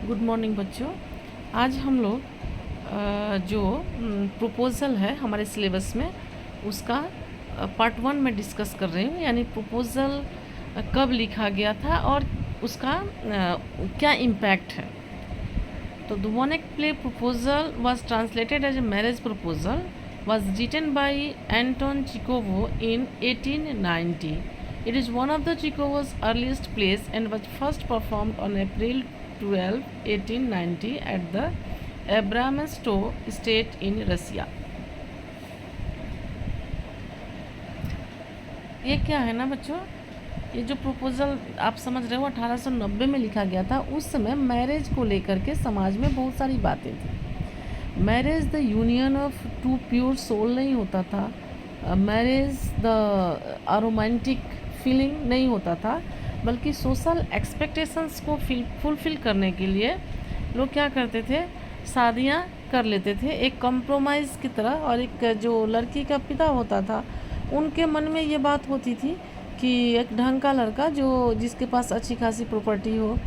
Good morning बच्चों। आज हम लोग जो प्रपोज़ल है हमारे सिलेबस में उसका पार्ट 1 में डिस्कस कर रही हूँ, यानी प्रपोज़ल कब लिखा गया था और उसका क्या इम्पैक्ट है। तो the one act play proposal was translated as a marriage proposal was written by Anton Chekhov in 1890. It is one of the Chekhov's earliest plays and was first performed on April 12, 1890 at the Abramosto estate in Russia. ये क्या है ना बच्चों, ये जो proposal आप समझ रहे हो 1890 में लिखा गया था। उस समय मैरिज को लेकर के समाज में बहुत सारी बातें थी। Marriage the union of two pure soul नहीं होता था, मैरिज द रोमांटिक फीलिंग नहीं होता था, बल्कि सोशल एक्सपेक्टेशंस को फुलफ़िल करने के लिए लोग क्या करते थे, शादियां कर लेते थे एक कॉम्प्रोमाइज़ की तरह। और एक जो लड़की का पिता होता था उनके मन में ये बात होती थी कि एक ढंग का लड़का जो जिसके पास अच्छी खासी प्रॉपर्टी हो,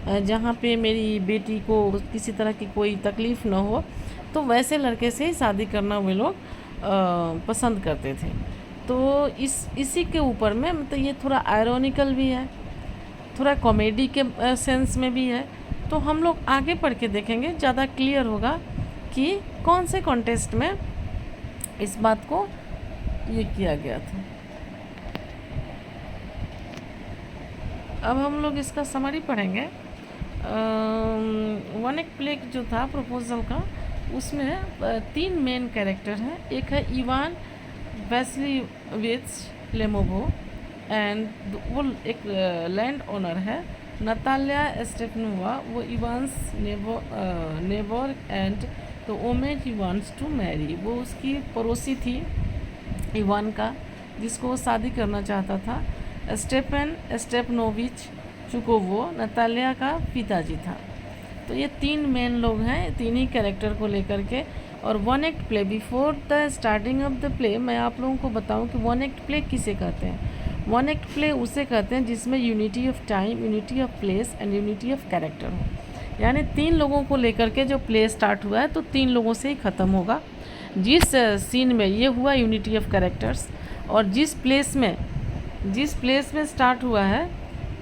जहाँ पे मेरी बेटी को किसी तरह की कोई तकलीफ़ ना हो, तो वैसे लड़के से ही शादी करना वे लोग पसंद करते थे। तो इसी के ऊपर में मतलब ये थोड़ा आयरॉनिकल भी है, थोड़ा कॉमेडी के सेंस में भी है। तो हम लोग आगे पढ़ के देखेंगे, ज़्यादा क्लियर होगा कि कौन से कॉन्टेस्ट में इस बात को ये किया गया था। अब हम लोग इसका समरी पढ़ेंगे। वॉनेट प्ले जो था प्रपोज़ल का, उसमें 3 मेन कैरेक्टर हैं। एक है इवान वैसिलिएविच लेमोवो एंड वो एक लैंड ओनर है। नताल्या स्टेपनोवा, वो Ivan's neighbour and the women he wants to marry, वो उसकी पड़ोसी थी इवान का, जिसको वो शादी करना चाहता था। स्टेपन स्टेपनोविच चुकोवो नताल्या का पिताजी था। तो ये 3 मेन लोग हैं, 3 ही कैरेक्टर को लेकर के। और one act play, before the starting of the play मैं आप लोगों को बताऊं कि वन एक्ट प्ले किसे कहते हैं। वन एक्ट प्ले उसे कहते हैं जिसमें unity of time, unity of place and unity of character हो। यानी 3 लोगों को लेकर के जो प्ले स्टार्ट हुआ है तो 3 लोगों से ही ख़त्म होगा। जिस सीन में ये हुआ यूनिटी ऑफ कैरेक्टर्स, और जिस प्लेस में स्टार्ट हुआ है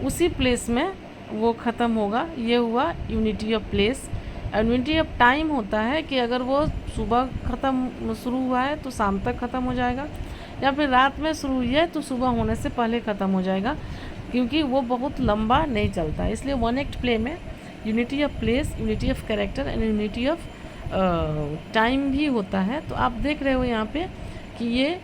उसी प्लेस में वो ख़त्म होगा। ये हुआ unity of place. Unity of time होता है कि अगर वो सुबह शुरू हुआ है तो शाम तक ख़त्म हो जाएगा, या फिर रात में शुरू हुई है तो सुबह होने से पहले ख़त्म हो जाएगा, क्योंकि वो बहुत लंबा नहीं चलता है। इसलिए वन एक्ट प्ले में unity of place, unity of character and unity of time भी होता है। तो आप देख रहे हो यहाँ पे कि ये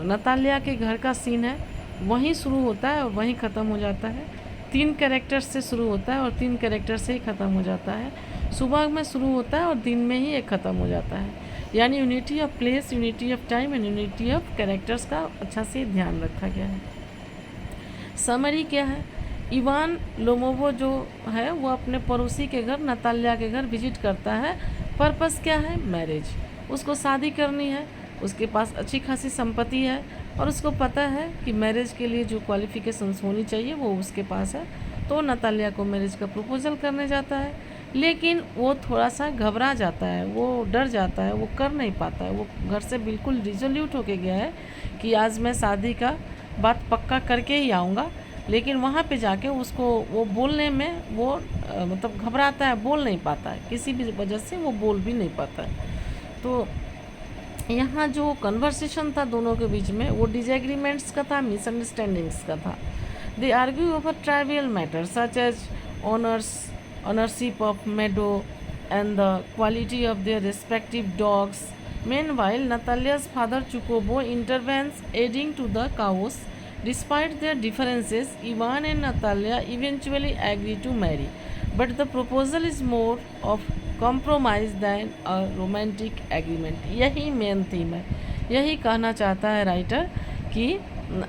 नताल्या के घर का सीन है, वहीं शुरू होता है और वहीं ख़त्म हो जाता है। 3 कैरेक्टर्स से शुरू होता है और 3 कैरेक्टर से ही ख़त्म हो जाता है। सुबह में शुरू होता है और दिन में ही एक ख़त्म हो जाता है। यानी unity of place, unity of time and unity of characters का अच्छा से ध्यान रखा गया है। समरी क्या है, इवान लोमोवो जो है वो अपने पड़ोसी के घर नताल्या के घर विजिट करता है। पर्पस क्या है, मैरिज। उसको शादी करनी है, उसके पास अच्छी खासी संपत्ति है और उसको पता है कि मैरिज के लिए जो क्वालिफ़िकेशंस होनी चाहिए वो उसके पास है। तो नताल्या को मैरिज का प्रपोज़ल करने जाता है, लेकिन वो थोड़ा सा घबरा जाता है, वो डर जाता है, वो कर नहीं पाता है। वो घर से बिल्कुल रिजोल्यूट होके गया है कि आज मैं शादी का बात पक्का करके ही आऊँगा, लेकिन वहाँ पे जाके उसको वो बोलने में वो मतलब घबराता है, बोल नहीं पाता है, किसी भी वजह से वो बोल भी नहीं पाता है। तो यहाँ जो कन्वर्सेशन था दोनों के बीच में वो डिसएग्रीमेंट्स का था, मिसअंडरस्टैंडिंग्स का था। They argue over trivial matters such as ownership of meadow and the quality of their respective dogs. Meanwhile, Natalia's father Chukobo intervenes, adding to the chaos. Despite their differences, Ivan and Natalia eventually agree to marry, but the proposal is more of compromise than a romantic agreement. यही main theme है, यही कहना चाहता है writer कि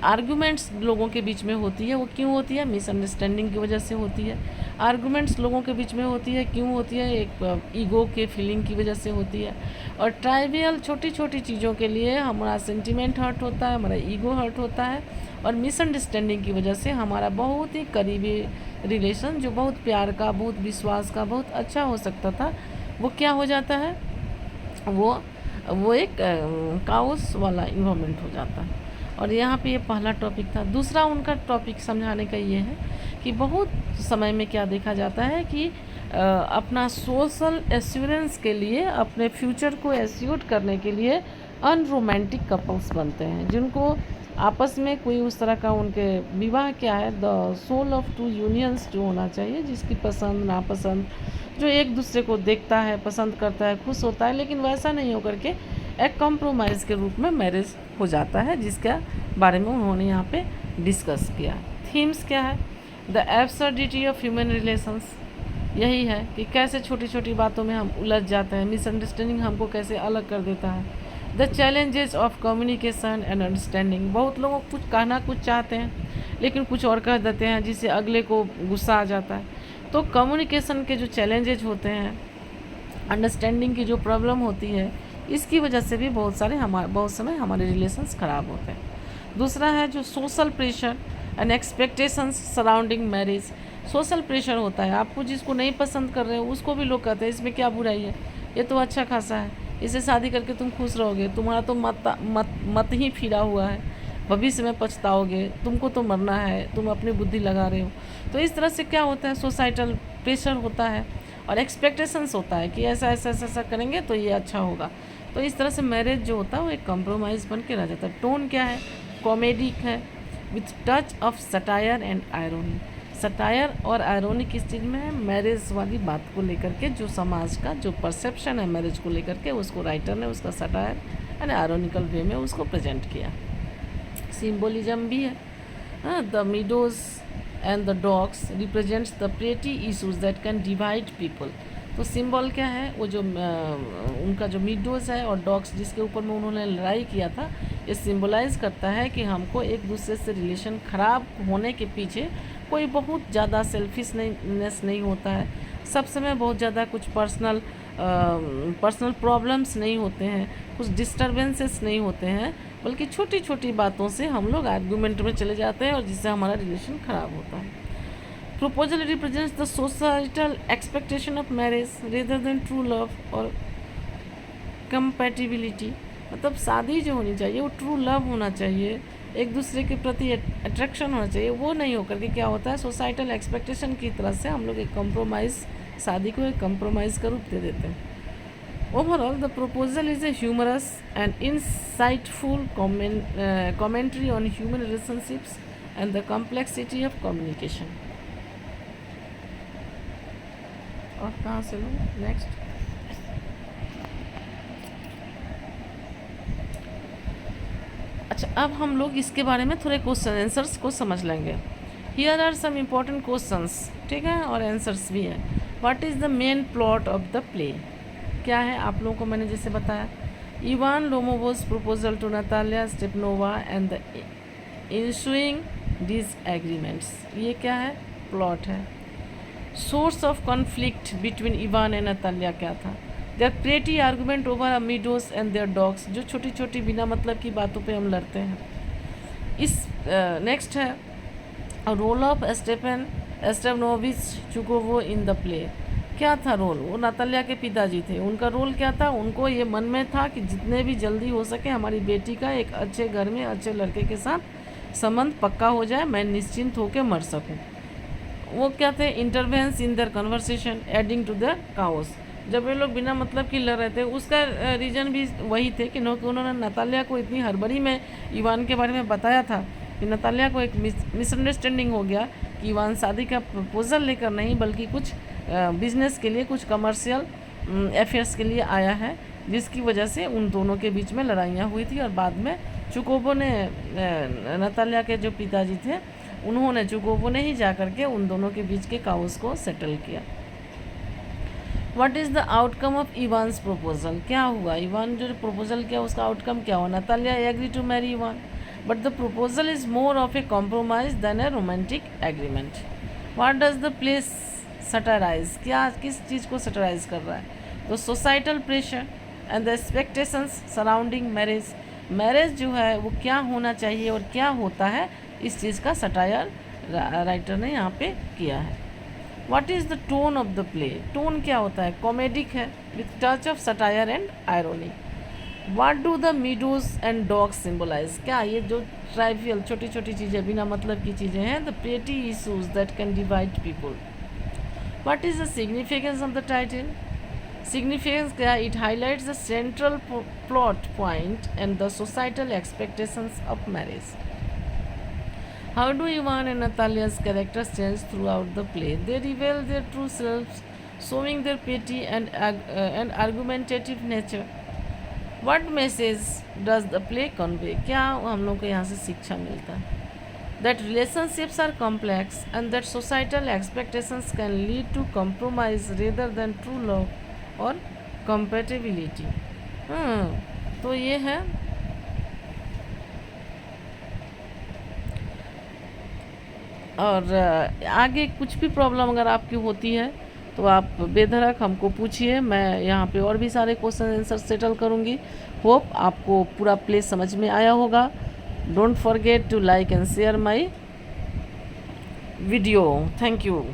arguments लोगों के बीच में होती है। वो क्यों होती है, मिसअंडरस्टैंडिंग की वजह से होती है। आर्गुमेंट्स लोगों के बीच में होती है, क्यों होती है? एक ईगो के फीलिंग की वजह से होती है। और ट्राइवियल छोटी छोटी चीज़ों के लिए हमारा सेंटिमेंट हर्ट होता है, हमारा ईगो हर्ट होता है, और मिसअंडरस्टैंडिंग की वजह से हमारा बहुत ही करीबी रिलेशन, जो बहुत प्यार का, बहुत विश्वास का, बहुत अच्छा हो सकता था, वो क्या हो जाता है? वो एक काओस वाला इन्वायरमेंट हो जाता है। और यहाँ पे ये पहला टॉपिक था। दूसरा उनका टॉपिक समझाने का ये है कि बहुत समय में क्या देखा जाता है कि अपना सोशल एश्योरेंस के लिए, अपने फ्यूचर को एश्योर करने के लिए अनरोमांटिक कपल्स बनते हैं, जिनको आपस में कोई उस तरह का, उनके विवाह क्या है, the soul of two unions जो होना चाहिए, जिसकी पसंद नापसंद, जो एक दूसरे को देखता है, पसंद करता है, खुश होता है, लेकिन वैसा नहीं होकर के एक कॉम्प्रोमाइज़ के रूप में मैरिज हो जाता है, जिसका बारे में उन्होंने यहाँ पे डिस्कस किया। थीम्स क्या है? The absurdity of human relations, यही है कि कैसे छोटी छोटी बातों में हम उलझ जाते हैं, मिसअंडरस्टैंडिंग हमको कैसे अलग कर देता है। The challenges of communication and understanding, बहुत लोग कुछ कहना कुछ चाहते हैं लेकिन कुछ और कह देते हैं, जिससे अगले को गुस्सा आ जाता है। तो कम्युनिकेशन के जो चैलेंजेज होते हैं, अंडरस्टैंडिंग की जो प्रॉब्लम होती है, इसकी वजह से भी बहुत समय हमारे रिलेशंस ख़राब होते हैं। दूसरा है जो social pressure and expectations surrounding marriage. Social pressure होता है, आपको जिसको नहीं पसंद कर रहे हो उसको भी लोग कहते हैं इसमें क्या बुराई है, ये तो अच्छा खासा है, इसे शादी करके तुम खुश रहोगे, तुम्हारा तो मत ही फिरा हुआ है, भविष्य में पछताओगे, तुमको तो मरना है, तुम अपनी बुद्धि लगा रहे हो। तो इस तरह से क्या होता है, सोसाइटल प्रेशर होता है और एक्सपेक्टेशंस होता है कि ऐसा ऐसा ऐसा ऐसा करेंगे तो ये अच्छा होगा। तो इस तरह से मैरिज जो होता है वो एक कॉम्प्रोमाइज़ बन के रह जाता है। टोन क्या है? कॉमेडिक है with touch of satire and irony. Satire और आयरोनी किस चीज़ में है? मैरिज वाली बात को लेकर के, जो समाज का जो परसेप्शन है मैरिज को लेकर के, उसको राइटर ने उसका सटायर एंड आयरोनिकल वे में उसको प्रेजेंट किया। सिम्बोलिज्म भी है। The meadows and the dogs represents the pretty issues that can divide people. तो सिंबल क्या है? वो जो उनका जो मीडोज है और डॉग्स जिसके ऊपर में उन्होंने लड़ाई किया था, ये सिंबलाइज करता है कि हमको एक दूसरे से रिलेशन ख़राब होने के पीछे कोई बहुत ज़्यादा सेल्फिशनेस नहीं होता है, सब समय बहुत ज़्यादा कुछ पर्सनल प्रॉब्लम्स नहीं होते हैं, कुछ डिस्टर्बेंसेस नहीं होते हैं, बल्कि छोटी छोटी बातों से हम लोग आर्गूमेंट में चले जाते हैं और जिससे हमारा रिलेशन ख़राब होता है। Proposal represents the societal expectation of marriage rather than true love और कंपैटिबिलिटी। मतलब शादी जो होनी चाहिए वो ट्रू लव होना चाहिए, एक दूसरे के प्रति अट्रैक्शन होना चाहिए, वो नहीं होकर के क्या होता है, सोसाइटल एक्सपेक्टेशन की तरह से हम लोग एक कॉम्प्रोमाइज़, शादी को एक कॉम्प्रोमाइज़ का रूप दे देते हैं। Overall, the proposal is a humorous and insightful commentary on human relationships and the complexity of communication. और कहाँ से लो? नेक्स्ट। अच्छा, अब हम लोग इसके बारे में थोड़े क्वेश्चन आंसर्स को समझ लेंगे। Here are some important questions, ठीक है, और आंसर्स भी हैं। What is the main plot of the play? क्या है? आप लोगों को मैंने जैसे बताया, Ivan Lomov's proposal to Natalia Stepanova and the ensuing disagreements, ये क्या है? प्लॉट है। Source of conflict between Ivan and Natalia क्या था? Their pretty argument over a meadows and their dogs, जो छोटी छोटी बिना मतलब की बातों पे हम लड़ते हैं। इस नेक्स्ट है role of Stepanovich Chubukov in the play. क्या था रोल? वो नतालिया के पिताजी थे, उनका रोल क्या था? उनको ये मन में था कि जितने भी जल्दी हो सके हमारी बेटी का एक अच्छे घर में अच्छे लड़के के साथ संबंध पक्का हो जाए, मैं निश्चिंत होकर मर सकूं। वो क्या थे? Intervenes in their conversation adding to the chaos. जब ये लोग बिना मतलब की लड़ रहे थे, उसका रीज़न भी वही थे कि उन्होंने नतालिया को इतनी हड़बड़ी में इवान के बारे में बताया था कि नतालिया को एक मिसअंडरस्टैंडिंग हो गया कि इवान शादी का प्रपोजल लेकर नहीं बल्कि कुछ बिजनेस के लिए, कुछ कमर्शियल अफेयर्स के लिए आया है, जिसकी वजह से उन दोनों के बीच में लड़ाइयाँ हुई थी। और बाद में चुकोवो ने, नतालिया के जो पिताजी थे, उन्होंने, चुकोवो ने ही जा कर के उन दोनों के बीच के काउस को सेटल किया। What is the outcome of Evans proposal? क्या हुआ? इवान जो प्रपोजल किया उसका आउटकम क्या हुआ? Natalia agree to marry Ivan, but the proposal is more of a compromise than a romantic agreement. What does the play satirize, क्या किस चीज़ को सटराइज कर रहा है? तो societal pressure and the expectations surrounding marriage, marriage जो है वो क्या होना चाहिए और क्या होता है, इस चीज़ का सटायर राइटर ने यहाँ पे किया है। What is the tone of the play, tone क्या होता है? कॉमेडिक है with touch of satire and irony. What do the meadows and dogs symbolize, क्या ये जो ट्राइवियल छोटी छोटी चीज़ें, बिना मतलब की चीज़ें हैं, द पेटी issues that can divide people. What is the significance of the title, significance क्या, it highlights the central plot point and the societal expectations of marriage. How do Ivan and Natalia's characters change throughout the play? They reveal their true selves, showing their petty and argumentative nature. What message does the play convey? क्या हम लोग को यहाँ से शिक्षा मिलता है? That relationships are complex and that societal expectations can lead to compromise rather than true love और कंपेटिबिलिटी। तो ये है। और आगे कुछ भी प्रॉब्लम अगर आपकी होती है तो आप बेधड़क हमको पूछिए, मैं यहाँ पे और भी सारे क्वेश्चन आंसर सेटल करूँगी। होप आपको पूरा प्ले समझ में आया होगा। Don't forget to like and share my video. Thank you.